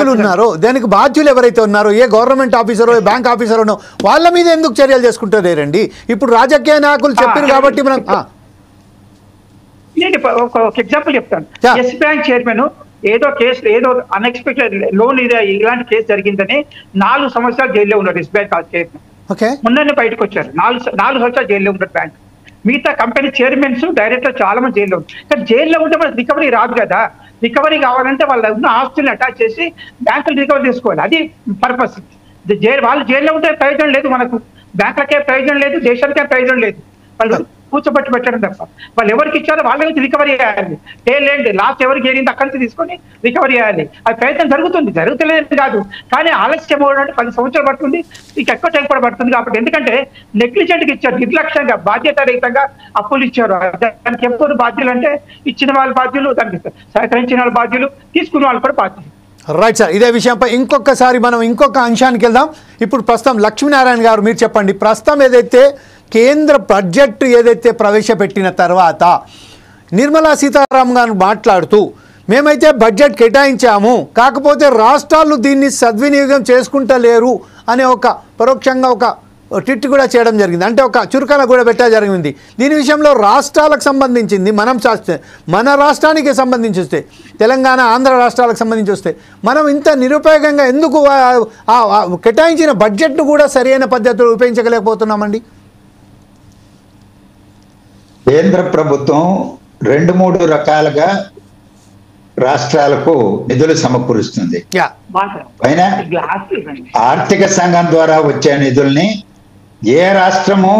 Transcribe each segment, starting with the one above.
బాధ్యులు ఉన్నారో, దానికి బాధ్యులు ఎవరైతే ఉన్నారో, ఏ గవర్నమెంట్ ఆఫీసరో ఏ బ్యాంక్ ఆఫీసరో వాళ్ళ మీద ఎందుకు చర్యలు చేసుకుంటారేరండి? ఇప్పుడు రాజకీయ నాయకులు చెప్పారు కాబట్టి మనం ఒక ఎగ్జాంపుల్ చెప్తాను. ఎస్ బ్యాంక్ చైర్మన్ ఏదో కేసు, ఏదో అన్ఎక్స్పెక్టెడ్ లోన్ ఇలాంటి కేసు జరిగిందని 4 సంవత్సరాలు జైల్లో ఉన్నారు ఎస్ బ్యాంక్ చైర్మన్. మొన్ననే బయటకు వచ్చారు. 4 సంవత్సరాలు జైల్లో ఉన్నారు బ్యాంక్. మిగతా కంపెనీ చైర్మన్స్, డైరెక్టర్ చాలా మంది జైల్లో ఉంటారు. కానీ జైల్లో ఉంటే మనకు రికవరీ రాదు కదా. రికవరీ కావాలంటే వాళ్ళ ఉన్న ఆస్తుల్ని అటాచ్ చేసి బ్యాంకులు రికవర్ చేసుకోవాలి. అది పర్పస్. వాళ్ళు జైల్లో ఉంటే ప్రయోజనం లేదు, మనకు బ్యాంకులకే ప్రయోజనం లేదు, దేశానికే ప్రయోజనం లేదు. వాళ్ళు కూర్చోబెట్టి పెట్టడం తప్ప. వాళ్ళు ఎవరికి ఇచ్చారో వాళ్ళ నుంచి రికవరీ చేయాలి. లేండి లాస్ట్ ఎవరికి ఏరింది అక్కడి నుంచి తీసుకొని రికవరీ చేయాలి. అది ప్రయత్నం జరుగుతుంది, జరుగుతలేదు కాదు. కానీ ఆలస్యం అవ్వడానికి 10 సంవత్సరాలు పడుతుంది, ఇంకెక్కువ టైం కూడా పడుతుంది. కాబట్టి ఎందుకంటే నెగ్లిజెంట్గా ఇచ్చారు, నిర్లక్ష్యంగా, బాధ్యతారహితంగా అప్పులు ఇచ్చారు. దానికి ఎవరు బాధ్యులు అంటే ఇచ్చిన వాళ్ళ బాధ్యులు, దానికి సహకరించిన వాళ్ళ బాధ్యులు, తీసుకున్న వాళ్ళు కూడా బాధ్యులు. Right sir. ఇదే విషయంపై ఇంకొకసారి మనం ఇంకొక అంశానికి వెళ్దాం. ఇప్పుడు ప్రస్తుతం లక్ష్మీనారాయణ గారు మీరు చెప్పండి. ప్రస్తుతం ఏదైతే కేంద్ర బడ్జెట్ ఏదైతే ప్రవేశపెట్టిన తర్వాత నిర్మలా సీతారామన్ గారు మాట్లాడుతూ మేమైతే బడ్జెట్ కేటాయించాము, కాకపోతే రాష్ట్రాలు దీన్ని సద్వినియోగం చేసుకుంటలేరు అనే ఒక పరోక్షంగా ఒక ట్వీట్ కూడా చేయడం జరిగింది. అంటే ఒక చురుకన కూడా పెట్టడం జరిగింది. దీని విషయంలో రాష్ట్రాలకు సంబంధించింది మనం చూస్తే, మన రాష్ట్రానికి సంబంధించి వస్తే, తెలంగాణ ఆంధ్ర రాష్ట్రాలకు సంబంధించి వస్తే మనం ఇంత నిరుపయోగంగా ఎందుకు కేటాయించిన బడ్జెట్ను కూడా సరైన పద్ధతిలో ఉపయోగించలేకపోతున్నామండి? కేంద్ర ప్రభుత్వం 2-3 రకాలుగా రాష్ట్రాలకు నిధులు సమకూరుస్తుంది. పైన ఆర్థిక సంఘం ద్వారా వచ్చే నిధుల్ని ఏ రాష్ట్రము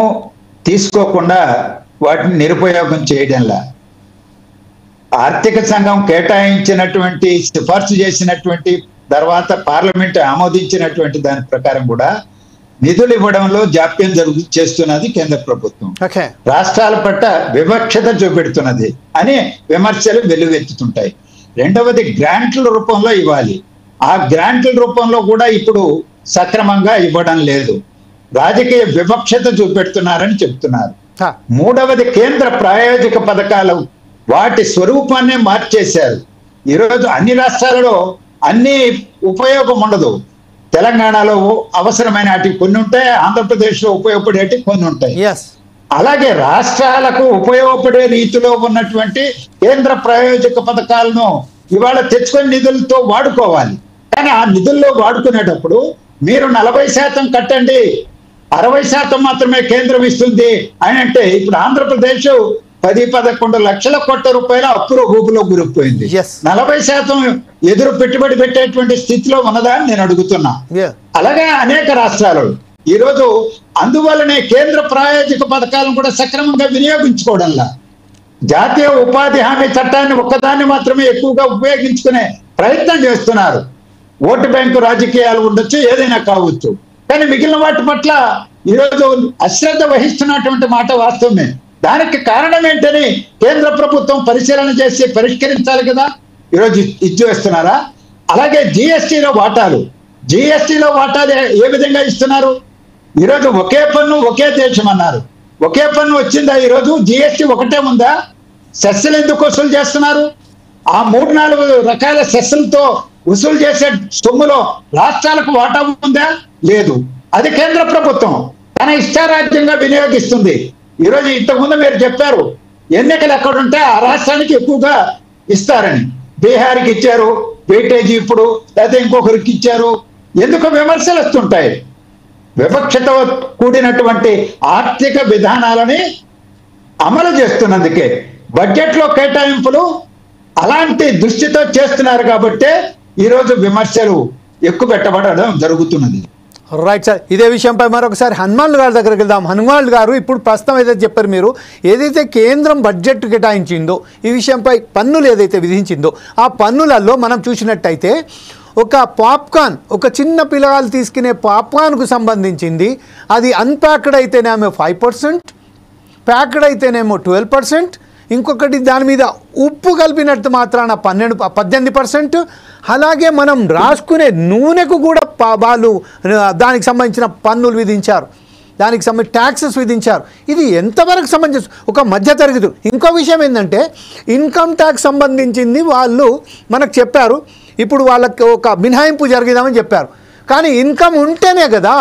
తీసుకోకుండా వాటిని నిరుపయోగం చేయడంలా, ఆర్థిక సంఘం కేటాయించినటువంటి సిఫార్సు చేసినటువంటి తర్వాత పార్లమెంట్ ఆమోదించినటువంటి దాని ప్రకారం కూడా నిధులు ఇవ్వడంలో జాప్యం చేస్తున్నది కేంద్ర ప్రభుత్వం. రాష్ట్రాల పట్ల వివక్షత చూపెడుతున్నది అని విమర్శలు వెల్లువెత్తుతుంటాయి. రెండవది గ్రాంట్ల రూపంలో ఇవ్వాలి. ఆ గ్రాంట్ల రూపంలో కూడా ఇప్పుడు సక్రమంగా ఇవ్వడం లేదు, రాజకీయ వివక్షత చూపెడుతున్నారని చెప్తున్నారు. మూడవది కేంద్ర ప్రాయోజిక పథకాలు వాటి స్వరూపాన్నే మార్చేశారు. ఈరోజు అన్ని రాష్ట్రాలలో అన్ని ఉపయోగం ఉండదు. తెలంగాణలో అవసరమైన వాటికి కొన్ని ఉంటాయి, ఆంధ్రప్రదేశ్లో ఉపయోగపడేటివి కొన్ని ఉంటాయి. అలాగే రాష్ట్రాలకు ఉపయోగపడే రీతిలో ఉన్నటువంటి కేంద్ర ప్రాయోజిక పథకాలను ఇవాళ తెచ్చుకొని నిధులతో వాడుకోవాలి. కానీ ఆ నిధుల్లో వాడుకునేటప్పుడు మీరు 40% కట్టండి, 60% మాత్రమే కేంద్రం ఇస్తుంది అని అంటే ఇప్పుడు ఆంధ్రప్రదేశ్ 10-11 లక్షల కోట్ల రూపాయల అప్పులో ఊపులో గురిపోయింది. 40% ఎదురు పెట్టుబడి పెట్టేటువంటి స్థితిలో ఉన్నదా అని నేను అడుగుతున్నా. అలాగే అనేక రాష్ట్రాలు ఈరోజు అందువల్లనే కేంద్ర ప్రాయోజిక పథకాలను కూడా సక్రమంగా వినియోగించుకోవడంలా జాతీయ ఉపాధి హామీ చట్టాన్ని ఒక్కదాన్ని మాత్రమే ఎక్కువగా ఉపయోగించుకునే ప్రయత్నం చేస్తున్నారు. ఓటు బ్యాంకు రాజకీయాలు ఉండొచ్చు, ఏదైనా కావచ్చు, కానీ మిగిలిన వాటి పట్ల ఈరోజు అశ్రద్ధ వహిస్తున్నటువంటి మాట వాస్తవమే. దానికి కారణం ఏంటని కేంద్ర ప్రభుత్వం పరిశీలన చేసి పరిష్కరించాలి కదా. ఈరోజు ఇచ్చేస్తున్నారా? అలాగే జిఎస్టీలో వాటాలు ఏ విధంగా ఇస్తున్నారు? ఈరోజు ఒకే పన్ను ఒకే దేశం అన్నారు. ఒకే పన్ను వచ్చిందా? ఈరోజు జిఎస్టీ ఒకటే ఉందా? సెస్సులు ఎందుకు వసూలు చేస్తున్నారు? ఆ 3-4 రకాల సెస్సులతో వసూలు చేసే సొమ్ములో రాష్ట్రాలకు వాటా ఉందా? లేదు. అది కేంద్ర ప్రభుత్వం తన ఇష్టారాజ్యంగా వినియోగిస్తుంది. ఈరోజు ఇంతకుముందు మీరు చెప్పారు ఎన్నికలు ఎక్కడుంటే ఆ రాష్ట్రానికి ఎక్కువగా ఇస్తారని. బీహార్కి ఇచ్చారు వెయిటేజీ, ఇప్పుడు లేదా ఇంకొకరికి ఇచ్చారు. ఎందుకు విమర్శలు వస్తుంటాయి? వివక్షత కూడినటువంటి ఆర్థిక విధానాలని అమలు చేస్తున్నందుకే బడ్జెట్లో కేటాయింపులు అలాంటి దృష్టితో చేస్తున్నారు కాబట్టే ఈరోజు విమర్శలు ఎక్కువ పెట్టబడడం జరుగుతున్నది. Right sir. ఇదే విషయంపై మరొకసారి హనుమాన్ గారి దగ్గరికి వెళ్దాం. హనుమాన్ గారు ఇప్పుడు ప్రస్తుతం ఏదైతే చెప్పారు, మీరు ఏదైతే కేంద్రం బడ్జెట్ కేటాయించిందో ఈ విషయంపై పన్నులు ఏదైతే విధించిందో ఆ పన్నులలో మనం చూసినట్టయితే ఒక పాప్కార్న్, ఒక చిన్న పిల్లగాలు తీసుకునే పాప్కార్న్కు సంబంధించింది అది అన్ప్యాక్డ్ అయితేనేమో 5%, ప్యాక్డ్ అయితేనేమో 12%, ఇంకొకటి దాని మీద ఉప్పు కలిపినట్టు మాత్రాన 18%. అలాగే మనం రాసుకునే నూనెకు కూడా వాళ్ళు దానికి సంబంధించిన పన్నులు విధించారు, దానికి సంబంధించి ట్యాక్సెస్ విధించారు. ఇది ఎంతవరకు సంబంధించి ఒక మధ్యతరగతి. ఇంకో విషయం ఏంటంటే ఇన్కమ్ ట్యాక్స్ సంబంధించింది వాళ్ళు మనకు చెప్పారు. ఇప్పుడు వాళ్ళకి ఒక మినహాయింపు జరిగిదామని చెప్పారు. కానీ ఇన్కమ్ ఉంటేనే కదా,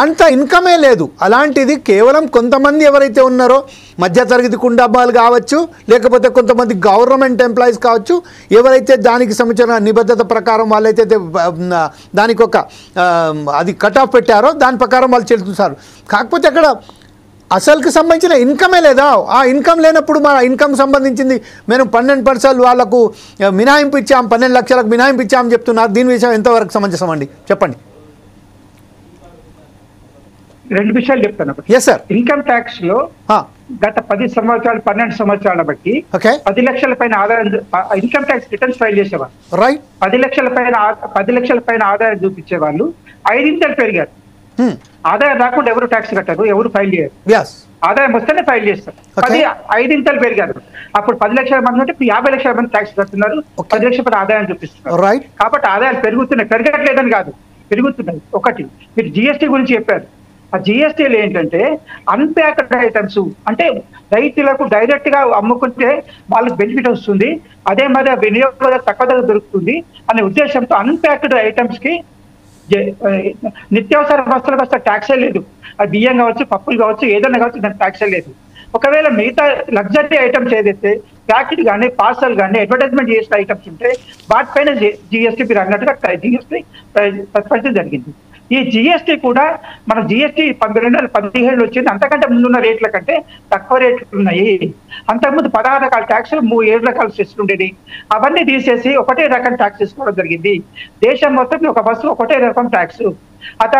అంత ఇన్కమే లేదు. అలాంటిది కేవలం కొంతమంది ఎవరైతే ఉన్నారో మధ్యతరగతి కుటుంబాలు కావచ్చు, లేకపోతే కొంతమంది గవర్నమెంట్ ఎంప్లాయీస్ కావచ్చు, ఎవరైతే దానికి సంబంధించిన నిబద్ధత ప్రకారం వాళ్ళైతే దానికి ఒక అది కట్ ఆఫ్ పెట్టారో దాని ప్రకారం వాళ్ళు చెల్లిస్తున్నారు. కాకపోతే అక్కడ అసలుకి సంబంధించిన ఇన్కమే లేదా? ఆ ఇన్కమ్ లేనప్పుడు మన ఇన్కమ్ సంబంధించింది మేము 12% వాళ్ళకు మినహాయింపు ఇచ్చాం, 12 లక్షలకు మినహాయింపు ఇచ్చామని చెప్తున్నారు. దీని విషయం ఎంతవరకు సమంజసం అండి, చెప్పండి. 2 విషయాలు చెప్తాను. Yes sir. ఇన్కమ్ ట్యాక్స్ లో గత 10 సంవత్సరాలు 12 సంవత్సరాల బట్టి 10 లక్షల పైన ఆదాయం ఇన్కమ్ ట్యాక్స్ రిటర్న్స్ ఫైల్ చేసేవారు. రైట్. 10 లక్షల పైన ఆదాయం చూపించే వాళ్ళు 5 పెరిగారు. ఆదాయం రాకుండా ఎవరు ట్యాక్స్ కట్టారు, ఎవరు ఫైల్ చేయరు. ఆదాయం వస్తేనే ఫైల్ చేస్తారు. 5 పెరిగారు. అప్పుడు 10 లక్షల మంది ఉంటే ఇప్పుడు 50 లక్షల మంది ట్యాక్స్ కడుతున్నారు, 10 లక్షల పైన ఆదాయం చూపిస్తున్నారు. కాబట్టి ఆదాయాలు పెరుగుతున్నాయి, పెరగట్లేదని కాదు, పెరుగుతున్నాయి. ఒకటి, మీరు జిఎస్టీ గురించి చెప్పారు. ఆ జిఎస్టీలు ఏంటంటే అన్ప్యాక్డ్ ఐటమ్స్, అంటే రైతులకు డైరెక్ట్ గా అమ్ముకుంటే వాళ్ళకి బెనిఫిట్ వస్తుంది, అదే మరి వినియోగ తక్కువ ధర దొరుకుతుంది అనే ఉద్దేశంతో అన్ప్యాక్డ్ ఐటమ్స్ కి నిత్యావసర వస్తువులకు వస్తే ట్యాక్సే లేదు. అది బియ్యం కావచ్చు, పప్పులు కావచ్చు, ఏదైనా కావచ్చు, దానికి ట్యాక్సే లేదు. ఒకవేళ మిగతా లగ్జరీ ఐటమ్స్ ఏదైతే ప్యాకెట్ కానీ పార్సల్ కానీ అడ్వర్టైజ్మెంట్ చేసిన ఐటమ్స్ ఉంటే వాటిపైన జిఎస్టీ మీరు అన్నట్టుగా జిఎస్టీ ప్రతిపాదించడం జరిగింది. ఈ జిఎస్టీ కూడా మన జిఎస్టీ 2017 వచ్చింది, అంతకంటే ముందున్న రేట్ల కంటే తక్కువ రేట్లు ఉన్నాయి. అంతకుముందు 16 రకాల ట్యాక్సులు 7 రకాల సెస్లు ఉండేది. అవన్నీ తీసేసి ఒకటే రకం ట్యాక్స్ తీసుకోవడం జరిగింది. దేశం మొత్తం ఒక బస్సు ఒకటే రకం ట్యాక్స్.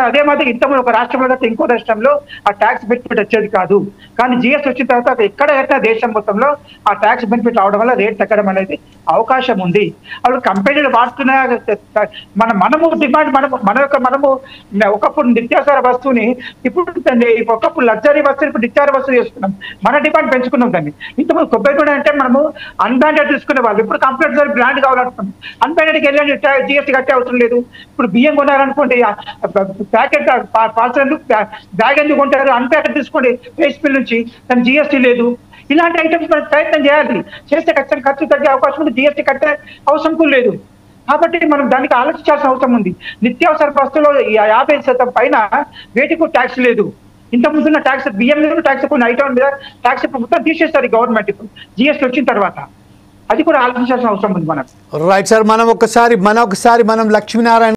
అదే మాదిరి ఇంతకుముందు ఒక రాష్ట్రంలో ఇంకో రాష్ట్రంలో ఆ ట్యాక్స్ బెనిఫిట్ వచ్చేది కాదు. కానీ జిఎస్టీ వచ్చిన తర్వాత ఎక్కడైనా దేశం మొత్తంలో ఆ ట్యాక్స్ బెనిఫిట్ రావడం వల్ల రేట్ తగ్గడం అనేది అవకాశం ఉంది. అప్పుడు కంపెనీలు వాడుతున్న మనము డిమాండ్ మనము ఒకప్పుడు నిత్యావసర వస్తువుని ఒకప్పుడు లగ్జరీ వస్తువుని ఇప్పుడు నిత్యావసర వస్తువు చేస్తున్నాం. మన డిమాండ్ పెంచుకున్నాం దాన్ని. ఇంతకుముందు కొబ్బరి నూనె అంటే మనము అన్బ్రాండెడ్ తీసుకునే వాళ్ళు, ఇప్పుడు కంపల్సరీ బ్రాండ్ కావాలనుకున్నాం. అన్బ్రాండెడ్కి వెళ్ళండి, జిఎస్టీ కట్టే అవసరం లేదు. ఇప్పుడు బియ్యం కొనాలనుకోండి, ప్యాకెట్ పార్సల్ బ్యాగ్ ఎందుకు కొంటారు, అన్ప్యాకెట్ తీసుకోండి రైస్ మిల్ నుంచి, దాని జిఎస్టీ లేదు. ఇలాంటి ఐటమ్స్ మనం ప్రయత్నం చేయాలి. చేస్తే ఖచ్చితంగా ఖర్చు తగ్గే అవకాశం ఉంది, జిఎస్టీ కట్టే అవసరం కూడా లేదు. కాబట్టి మనం దానికి ఆలోచించాల్సిన అవసరం ఉంది. నిత్యావసర వస్తువులో 50% పైన వేటికి ట్యాక్స్ లేదు. ఇంత ముందున్న ట్యాక్స్ బియ్యం మీద ట్యాక్స్, కొన్ని ఐటమ్ మీద ట్యాక్స్ మొత్తం తీసేస్తారు గవర్నమెంట్ ఇప్పుడు జిఎస్టీ వచ్చిన తర్వాత. అది కూడా ఆలోచించాల్సిన అవసరం ఉంది మనకు. Right sir. మనం ఒకసారి లక్ష్మీనారాయణ